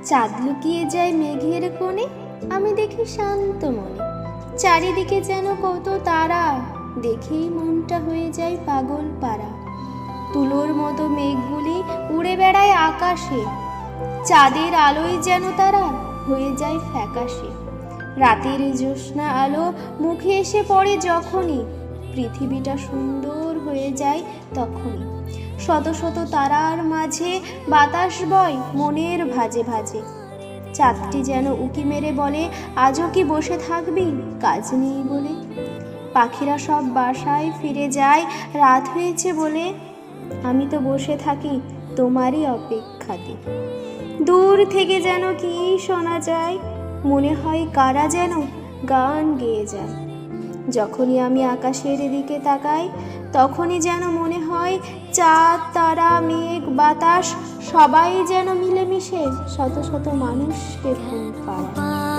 চাঁদ লুকিয়ে যায় মেঘের কোণে, আমি দেখি শান্ত মনে। চারিদিকে যেন কত তারা, দেখেই মনটা হয়ে যায় পাগল পারা। তুলোর মতো মেঘগুলি উড়ে বেড়ায় আকাশে, চাঁদের আলোয় যেন তারা হয়ে যায় ফ্যাকাশে। রাতের জ্যোৎস্না আলো মুখে এসে পড়ে যখনই, পৃথিবীটা সুন্দর হয়ে যায় তখনই। শত শত তারার মাঝে বাতাস বয় মনের ভাজে ভাজে। চাঁদটি যেন উকি মেরে বলে, আজও কি বসে থাকবি কাজ নেই বলে। পাখিরা সব বাসায় ফিরে যায় রাত হয়েছে বলে, আমি তো বসে থাকি তোমারই অপেক্ষাতে। দূর থেকে যেন কি শোনা যায়, মনে হয় কারা যেন গান গেয়ে যায়। যখনই আমি আকাশের দিকে তাকাই, তখনই যেন মনে হয় চাঁদ তারা মেঘ বাতাস সবাই যেন মিলেমিশে শত শত মানুষকে ঘুম পাড়ায়।